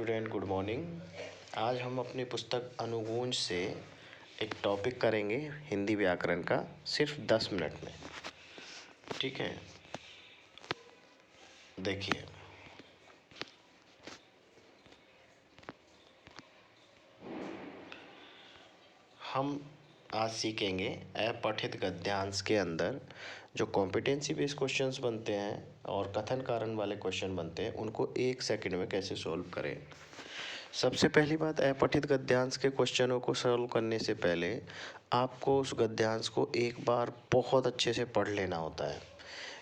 Student, good morning. आज हम अपनी पुस्तक अनुगुंज से एक टॉपिक करेंगे हिंदी व्याकरण का, सिर्फ 10 मिनट में। ठीक है, देखिए हम आज सीखेंगे अपठित गद्यांश के अंदर जो कॉम्पिटेंसी बेस्ड क्वेश्चंस बनते हैं और कथन कारण वाले क्वेश्चन बनते हैं, उनको 1 सेकंड में कैसे सॉल्व करें। सबसे पहली बात, अपठित गद्यांश के क्वेश्चनों को सॉल्व करने से पहले आपको उस गद्यांश को एक बार बहुत अच्छे से पढ़ लेना होता है,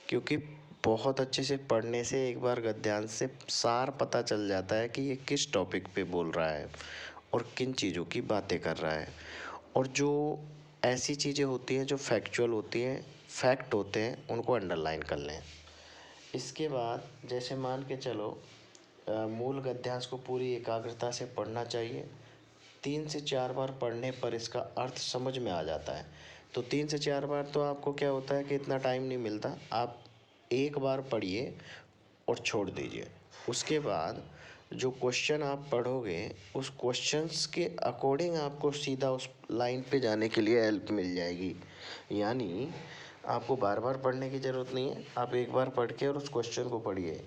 क्योंकि बहुत अच्छे से पढ़ने से एक बार गद्यांश से सार पता चल जाता है कि ये किस टॉपिक पे बोल रहा है और किन चीज़ों की बातें कर रहा है। और जो ऐसी चीज़ें होती हैं जो फैक्चुअल होती हैं, फैक्ट होते हैं, उनको अंडरलाइन कर लें। इसके बाद जैसे मान के चलो, मूल गद्यांश को पूरी एकाग्रता से पढ़ना चाहिए। 3 से 4 बार पढ़ने पर इसका अर्थ समझ में आ जाता है। तो 3 से 4 बार तो आपको क्या होता है कि इतना टाइम नहीं मिलता, आप एक बार पढ़िए और छोड़ दीजिए। उसके बाद जो क्वेश्चन आप पढ़ोगे, उस क्वेश्चंस के अकॉर्डिंग आपको सीधा उस लाइन पे जाने के लिए हेल्प मिल जाएगी। यानी आपको बार बार पढ़ने की ज़रूरत नहीं है, आप एक बार पढ़ के और उस क्वेश्चन को पढ़िए।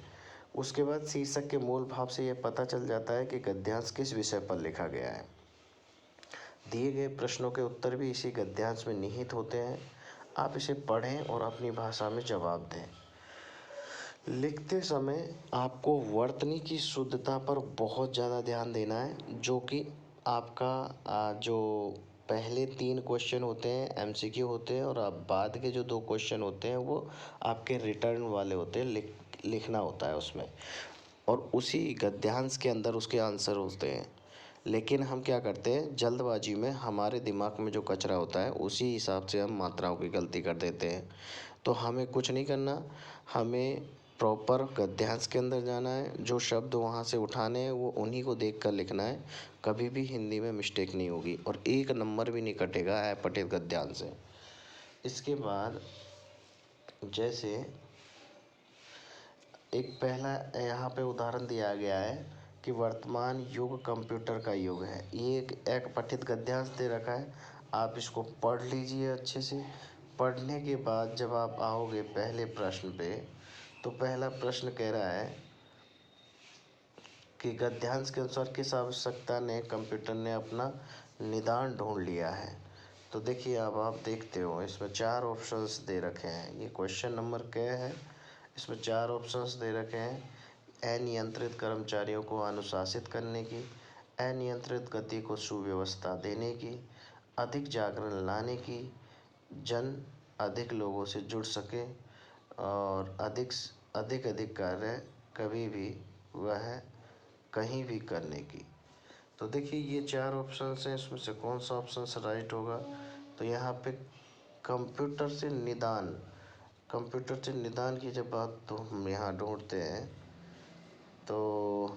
उसके बाद शीर्षक के मूल भाव से यह पता चल जाता है कि गद्यांश किस विषय पर लिखा गया है। दिए गए प्रश्नों के उत्तर भी इसी गद्यांश में निहित होते हैं। आप इसे पढ़ें और अपनी भाषा में जवाब दें। लिखते समय आपको वर्तनी की शुद्धता पर बहुत ज़्यादा ध्यान देना है, जो कि आपका जो पहले 3 क्वेश्चन होते हैं एमसीक्यू होते हैं, और अब बाद के जो 2 क्वेश्चन होते हैं वो आपके रिटर्न वाले होते हैं, लिखना होता है उसमें, और उसी गद्यांश के अंदर उसके आंसर होते हैं। लेकिन हम क्या करते हैं, जल्दबाजी में हमारे दिमाग में जो कचरा होता है उसी हिसाब से हम मात्राओं की गलती कर देते हैं। तो हमें कुछ नहीं करना, हमें प्रॉपर गद्यांश के अंदर जाना है, जो शब्द वहाँ से उठाने हैं वो उन्हीं को देख कर लिखना है। कभी भी हिंदी में मिस्टेक नहीं होगी और 1 नंबर भी नहीं कटेगा अपठित गद्यांश से। इसके बाद जैसे एक पहला यहाँ पे उदाहरण दिया गया है कि वर्तमान युग कंप्यूटर का युग है। ये एक पठित गद्यांश दे रखा है, आप इसको पढ़ लीजिए अच्छे से। पढ़ने के बाद जब आप आओगे पहले प्रश्न पे, तो पहला प्रश्न कह रहा है कि गद्यांश के अनुसार किस आवश्यकता ने कंप्यूटर ने अपना निदान ढूंढ लिया है। तो देखिए, अब आप देखते हो इसमें 4 ऑप्शंस दे रखे हैं। ये क्वेश्चन नंबर क्या है, इसमें 4 ऑप्शंस दे रखे हैं। अनियंत्रित कर्मचारियों को अनुशासित करने की, अनियंत्रित गति को सुव्यवस्था देने की, अधिक जागरण लाने की, जन अधिक लोगों से जुड़ सके, और अधिक अधिक कार्य कभी भी वह कहीं भी करने की। तो देखिए, ये 4 ऑप्शंस हैं, इसमें से कौन सा ऑप्शन राइट होगा। तो यहाँ पे कंप्यूटर से निदान की जब बात तो हम यहाँ ढूंढते हैं, तो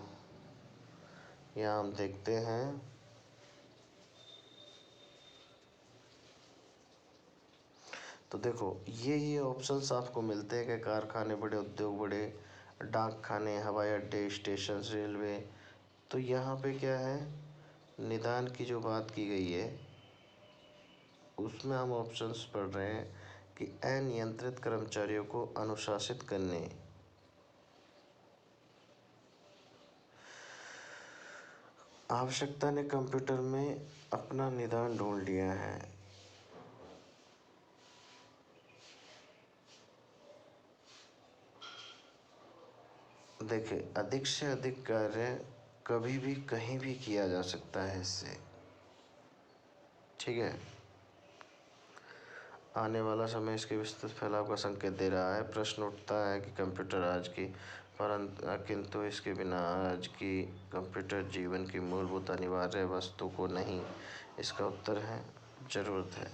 यहाँ हम देखते हैं तो देखो, ये ऑप्शंस आपको मिलते हैं कि कारखाने, बड़े उद्योग, बड़े डाक खाने, हवाई अड्डे, स्टेशन, रेलवे। तो यहाँ पे क्या है, निदान की जो बात की गई है उसमें हम ऑप्शंस पढ़ रहे हैं कि अनियंत्रित कर्मचारियों को अनुशासित करने, आवश्यकता ने कंप्यूटर में अपना निदान ढूंढ लिया है। देखिए, अधिक से अधिक कार्य कभी भी कहीं भी किया जा सकता है इससे। ठीक है, आने वाला समय इसके विस्तृत फैलाव का संकेत दे रहा है। प्रश्न उठता है कि कंप्यूटर आज की, किंतु इसके बिना आज की कंप्यूटर जीवन की मूलभूत अनिवार्य वस्तु को नहीं। इसका उत्तर है जरूरत है।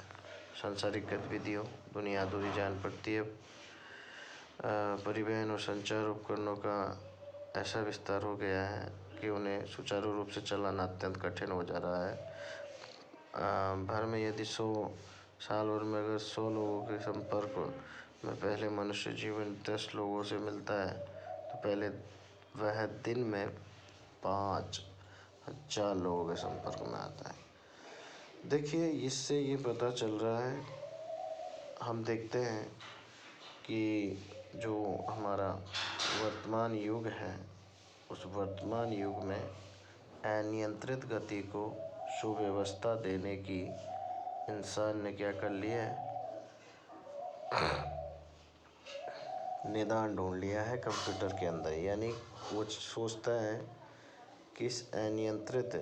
सांसारिक गतिविधियों, बुनियादी जान पड़ती है। परिवहन और संचार उपकरणों का ऐसा विस्तार हो गया है कि उन्हें सुचारू रूप से चलाना अत्यंत कठिन हो जा रहा है। भर में यदि 100 साल भर में अगर 100 लोगों के संपर्क में पहले मनुष्य जीवन 10 लोगों से मिलता है, तो पहले वह दिन में 5,000 लोगों के संपर्क में आता है। देखिए, इससे ये पता चल रहा है, हम देखते हैं कि जो हमारा वर्तमान युग है, उस वर्तमान युग में अनियंत्रित गति को सुव्यवस्था देने की इंसान ने क्या कर लिया है, निदान ढूंढ लिया है कंप्यूटर के अंदर। यानी वो सोचता है कि इस अनियंत्रित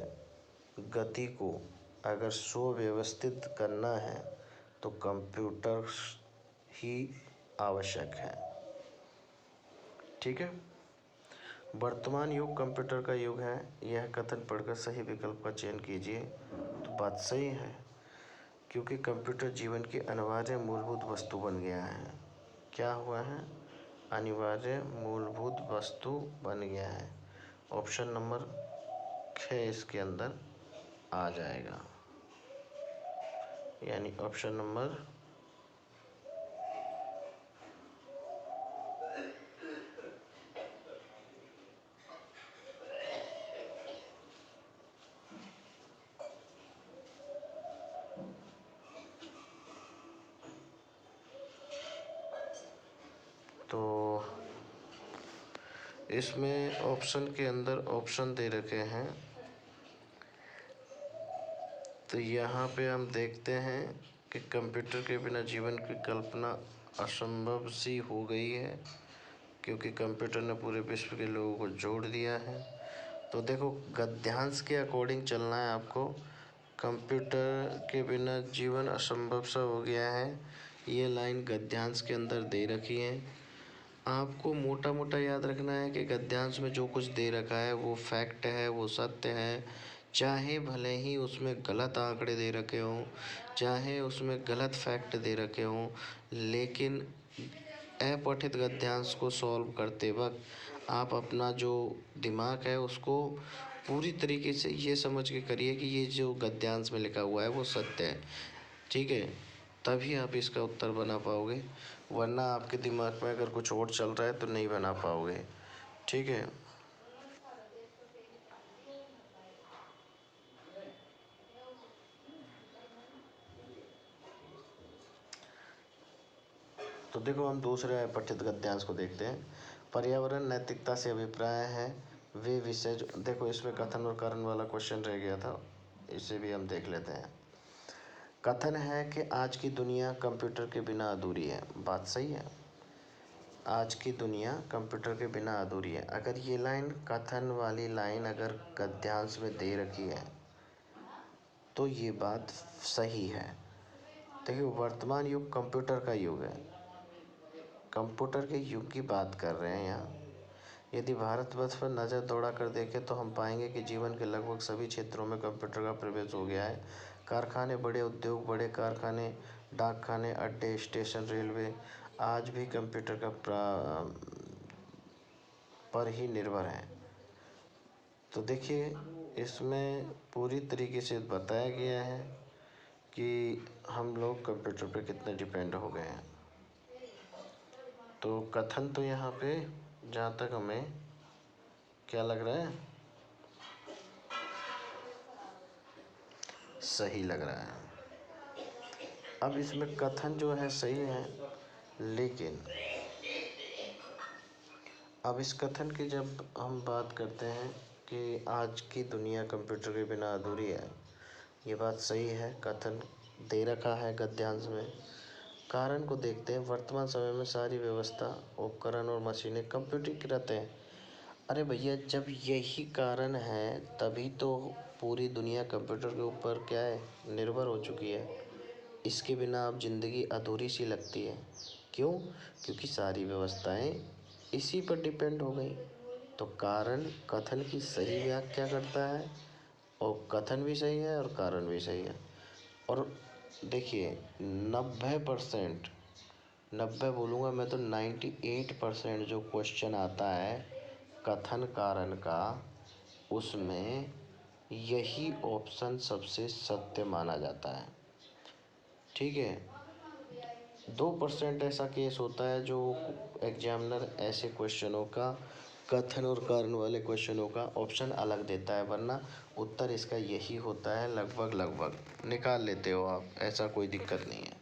गति को अगर सुव्यवस्थित करना है तो कंप्यूटर ही आवश्यक है। ठीक है, वर्तमान युग कंप्यूटर का युग है, यह कथन पढ़कर सही विकल्प का चयन कीजिए। तो बात सही है, क्योंकि कंप्यूटर जीवन की अनिवार्य मूलभूत वस्तु बन गया है। क्या हुआ है? अनिवार्य मूलभूत वस्तु बन गया है। ऑप्शन नंबर 6 इसके अंदर आ जाएगा, यानी ऑप्शन नंबर तो इसमें ऑप्शन के अंदर ऑप्शन दे रखे हैं, तो यहाँ पे हम देखते हैं कि कंप्यूटर के बिना जीवन की कल्पना असंभव सी हो गई है, क्योंकि कंप्यूटर ने पूरे विश्व के लोगों को जोड़ दिया है। तो देखो, गद्यांश के अकॉर्डिंग चलना है आपको। कंप्यूटर के बिना जीवन असंभव सा हो गया है, ये लाइन गद्यांश के अंदर दे रखी है। आपको मोटा मोटा याद रखना है कि गद्यांश में जो कुछ दे रखा है वो फैक्ट है, वो सत्य है। चाहे भले ही उसमें गलत आंकड़े दे रखे हों, चाहे उसमें गलत फैक्ट दे रखे हों, लेकिन अपठित गद्यांश को सॉल्व करते वक्त आप अपना जो दिमाग है उसको पूरी तरीके से ये समझ के करिए कि ये जो गद्यांश में लिखा हुआ है वो सत्य है। ठीक है, तभी आप इसका उत्तर बना पाओगे, वरना आपके दिमाग में अगर कुछ और चल रहा है तो नहीं बना पाओगे। ठीक है, तो देखो, हम दूसरे पठित गद्यांश को देखते हैं। पर्यावरण नैतिकता से अभिप्राय है वे विषय जो, देखो इसमें कथन और कारण वाला क्वेश्चन रह गया था, इसे भी हम देख लेते हैं। कथन है कि आज की दुनिया कंप्यूटर के बिना अधूरी है। बात सही है, आज की दुनिया कंप्यूटर के बिना अधूरी है। अगर ये लाइन, कथन वाली लाइन अगर गद्यांश में दे रखी है तो ये बात सही है। देखिए, वर्तमान युग कंप्यूटर का युग है, कंप्यूटर के युग की बात कर रहे हैं यहाँ। यदि भारतवर्ष पर नज़र दौड़ा कर देखें तो हम पाएंगे कि जीवन के लगभग सभी क्षेत्रों में कंप्यूटर का प्रवेश हो गया है। कारखाने, बड़े उद्योग, बड़े कारखाने, डाकखाने, अड्डे, स्टेशन, रेलवे आज भी कंप्यूटर का पर ही निर्भर हैं। तो देखिए, इसमें पूरी तरीके से बताया गया है कि हम लोग कंप्यूटर पे कितने डिपेंड हो गए हैं। तो कथन तो यहाँ पे जहाँ तक हमें क्या लग रहा है, सही लग रहा है। अब इसमें कथन जो है सही है, लेकिन अब इस कथन की जब हम बात करते हैं कि आज की दुनिया कंप्यूटर के बिना अधूरी है, ये बात सही है, कथन दे रखा है गद्यांश में। कारण को देखते हैं, वर्तमान समय में सारी व्यवस्था, उपकरण और मशीनें कंप्यूटरीकृत हैं। अरे भैया, जब यही कारण है तभी तो पूरी दुनिया कंप्यूटर के ऊपर क्या है, निर्भर हो चुकी है। इसके बिना अब ज़िंदगी अधूरी सी लगती है। क्यों? क्योंकि सारी व्यवस्थाएं इसी पर डिपेंड हो गई। तो कारण कथन की सही व्याख्या करता है, और कथन भी सही है और कारण भी सही है। और देखिए, 90%, 90 बोलूँगा मैं तो 98% जो क्वेश्चन आता है कथन कारण का, उसमें यही ऑप्शन सबसे सत्य माना जाता है। ठीक है, 2% ऐसा केस होता है जो एग्जामिनर ऐसे क्वेश्चनों का कथन और कारण वाले क्वेश्चनों का ऑप्शन अलग देता है, वरना उत्तर इसका यही होता है लगभग लगभग। निकाल लेते हो आप, ऐसा कोई दिक्कत नहीं है।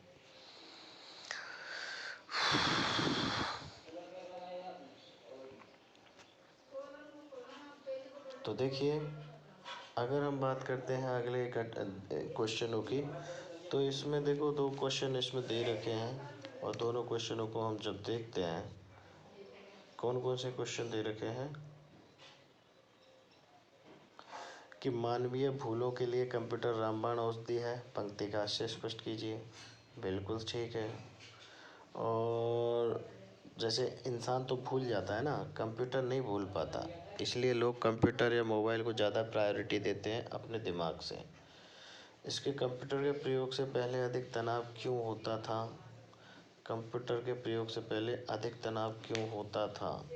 तो देखिए, अगर हम बात करते हैं अगले क्वेश्चनों की, तो इसमें देखो 2 क्वेश्चन इसमें दे रखे हैं, और दोनों क्वेश्चनों को हम जब देखते हैं, कौन कौन से क्वेश्चन दे रखे हैं कि मानवीय भूलों के लिए कंप्यूटर रामबाण औषधि है, पंक्ति का आशय स्पष्ट कीजिए। बिल्कुल ठीक है। और जैसे इंसान तो भूल जाता है ना, कंप्यूटर नहीं भूल पाता, इसलिए लोग कंप्यूटर या मोबाइल को ज़्यादा प्रायोरिटी देते हैं अपने दिमाग से। इसके कंप्यूटर के प्रयोग से पहले अधिक तनाव क्यों होता था? कंप्यूटर के प्रयोग से पहले अधिक तनाव क्यों होता था?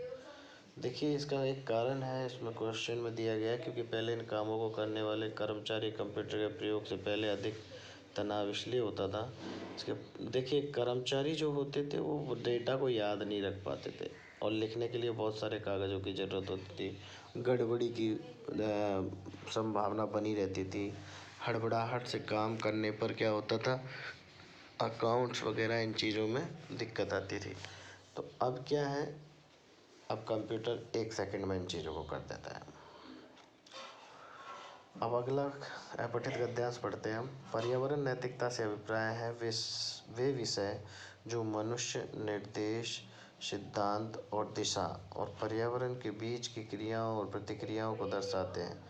देखिए, इसका एक कारण है, इसमें क्वेश्चन में दिया गया है, क्योंकि पहले इन कामों को करने वाले कर्मचारी कंप्यूटर के प्रयोग से पहले अधिक तनाव इसलिए होता था। इसके देखिए, कर्मचारी जो होते थे वो डेटा को याद नहीं रख पाते थे, और लिखने के लिए बहुत सारे कागज़ों की ज़रूरत होती थी, गड़बड़ी की संभावना बनी रहती थी। हड़बड़ाहट से काम करने पर क्या होता था, अकाउंट्स वगैरह इन चीज़ों में दिक्कत आती थी। तो अब क्या है, अब कंप्यूटर 1 सेकंड में इन चीज़ों को कर देता है। अब अगला अपठित गद्यांश पढ़ते हैं हम। पर्यावरण नैतिकता से अभिप्राय है वे विषय जो मनुष्य, निर्देश, सिद्धांत और दिशा और पर्यावरण के बीच की क्रियाओं और प्रतिक्रियाओं को दर्शाते हैं।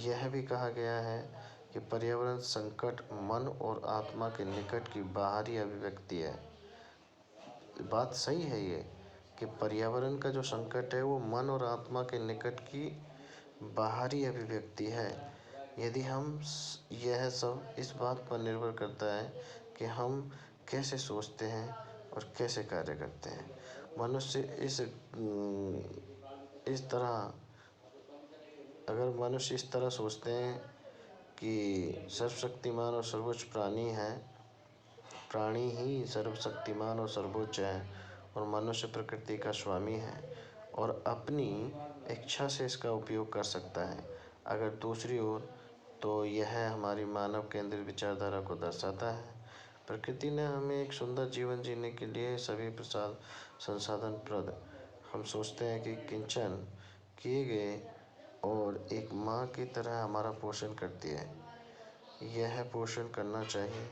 यह भी कहा गया है कि पर्यावरण संकट मन और आत्मा के निकट की बाहरी अभिव्यक्ति है। बात सही है ये, कि पर्यावरण का जो संकट है वो मन और आत्मा के निकट की बाहरी अभिव्यक्ति है। यदि हम यह सब इस बात पर निर्भर करता है कि हम कैसे सोचते हैं और कैसे कार्य करते हैं। मनुष्य इस तरह अगर मनुष्य इस तरह सोचते हैं कि सर्वशक्तिमान और सर्वोच्च प्राणी ही सर्वशक्तिमान और सर्वोच्च है, और मनुष्य प्रकृति का स्वामी है और अपनी इच्छा से इसका उपयोग कर सकता है। अगर दूसरी ओर, तो यह हमारी मानव केंद्रित विचारधारा को दर्शाता है। प्रकृति ने हमें एक सुंदर जीवन जीने के लिए सभी संसाधन प्रद। हम सोचते हैं कि किंचन किए गए और एक माँ की तरह हमारा पोषण करती है। यह पोषण करना चाहिए,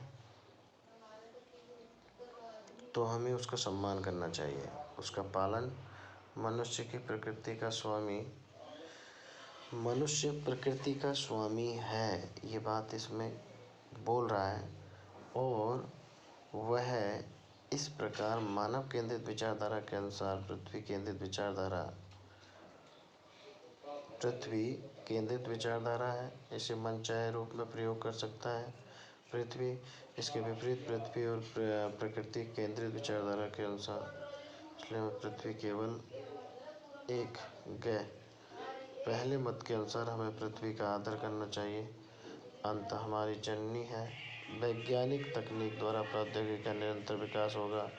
तो हमें उसका सम्मान करना चाहिए, उसका पालन। मनुष्य प्रकृति का स्वामी है, ये बात इसमें बोल रहा है। और वह इस प्रकार मानव केंद्रित विचारधारा के अनुसार पृथ्वी केंद्रित विचारधारा है, इसे मनचाहे रूप में प्रयोग कर सकता है। पृथ्वी इसके विपरीत पृथ्वी और प्रकृति केंद्रित विचारधारा के अनुसार, इसलिए पृथ्वी केवल एक गैर। पहले मत के अनुसार हमें पृथ्वी का आदर करना चाहिए। अंत हमारी जननी है। वैज्ञानिक तकनीक द्वारा प्रौद्योगिकी का निरंतर विकास होगा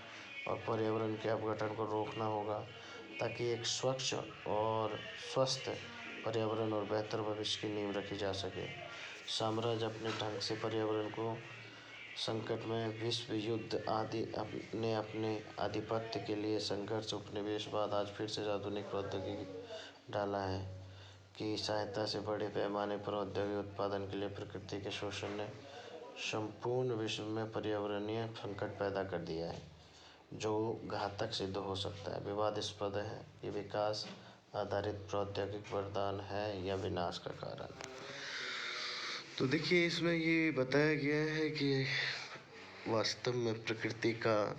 और पर्यावरण के अपघटन को रोकना होगा, ताकि एक स्वच्छ और स्वस्थ पर्यावरण और बेहतर भविष्य की नींव रखी जा सके। साम्राज्य अपने ढंग से पर्यावरण को संकट में विश्व युद्ध आदि अपने आधिपत्य के लिए संघर्ष उपनिवेशवाद आज फिर से आधुनिक प्रौद्योगिकी डाला है की सहायता से बड़े पैमाने पर औद्योगिक उत्पादन के लिए प्रकृति के शोषण ने संपूर्ण विश्व में पर्यावरणीय संकट पैदा कर दिया है, जो घातक सिद्ध हो सकता है। विवादास्पद है, ये विकास आधारित प्रौद्योगिक वरदान है या विनाश का कारण। तो देखिए, इसमें ये बताया गया है कि वास्तव में प्रकृति का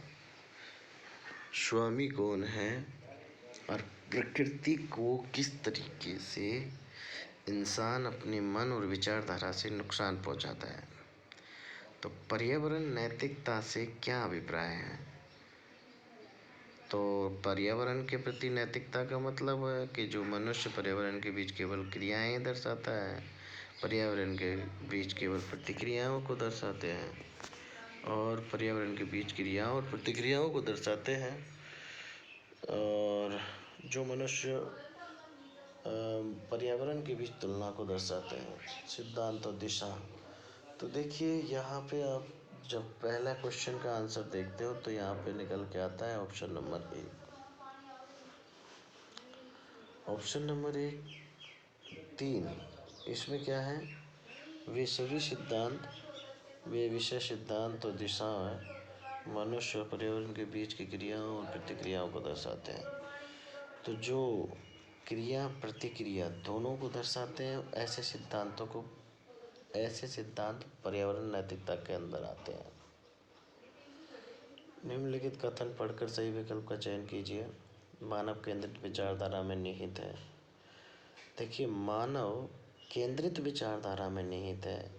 स्वामी कौन है और प्रकृति को किस तरीके से इंसान अपने मन और विचारधारा से नुकसान पहुंचाता है। तो पर्यावरण नैतिकता से क्या अभिप्राय है? तो पर्यावरण के प्रति नैतिकता का मतलब है कि जो मनुष्य पर्यावरण के बीच केवल क्रियाएं दर्शाता है, पर्यावरण के बीच केवल प्रतिक्रियाओं को दर्शाते हैं, और पर्यावरण के बीच क्रियाओं और प्रतिक्रियाओं को दर्शाते हैं, और जो मनुष्य पर्यावरण के बीच तुलना को दर्शाते हैं। सिद्धांत और दिशा। तो देखिए यहाँ पे आप जब पहला क्वेश्चन का आंसर देखते हो तो यहाँ पे निकल के आता है ऑप्शन नंबर 1। ऑप्शन नंबर 3 इसमें क्या है? वे सभी सिद्धांत, वे विषय सिद्धांत और दिशाएं मनुष्य और पर्यावरण के बीच की क्रियाओं और प्रतिक्रियाओं को दर्शाते हैं। तो जो क्रिया प्रतिक्रिया दोनों को दर्शाते हैं, ऐसे सिद्धांत पर्यावरण नैतिकता के अंदर आते हैं। निम्नलिखित कथन पढ़कर सही विकल्प का चयन कीजिए। मानव केंद्रित विचारधारा में निहित है। देखिए, मानव केंद्रित विचारधारा में निहित है।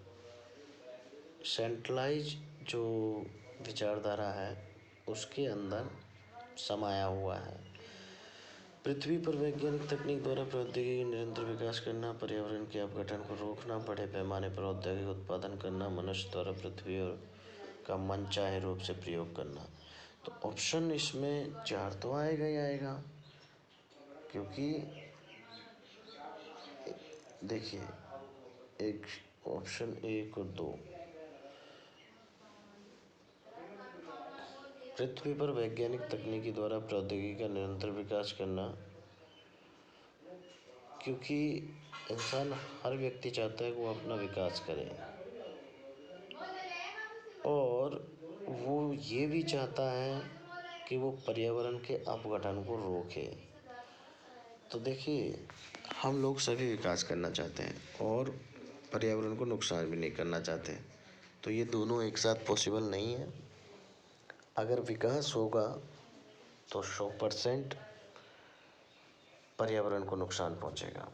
सेंट्रलाइज जो विचारधारा है उसके अंदर समाया हुआ है। पृथ्वी पर वैज्ञानिक तकनीक द्वारा प्रौद्योगिकी निरंतर विकास करना, पर्यावरण के अपघटन को रोकना, बड़े पैमाने पर औद्योगिक उत्पादन करना, मनुष्य द्वारा पृथ्वी का मनचाहे रूप से प्रयोग करना। तो ऑप्शन इसमें 4 तो आएगा ही आएगा, क्योंकि देखिए एक ऑप्शन 1 और 2, पृथ्वी पर वैज्ञानिक तकनीकी द्वारा प्रौद्योगिकी का निरंतर विकास करना, क्योंकि इंसान, हर व्यक्ति चाहता है कि वो अपना विकास करे और वो ये भी चाहता है कि वो पर्यावरण के अपघटन को रोके। तो देखिए, हम लोग सभी विकास करना चाहते हैं और पर्यावरण को नुकसान भी नहीं करना चाहते। तो ये दोनों एक साथ पॉसिबल नहीं है। अगर विकास होगा तो 100% पर्यावरण को नुकसान पहुंचेगा।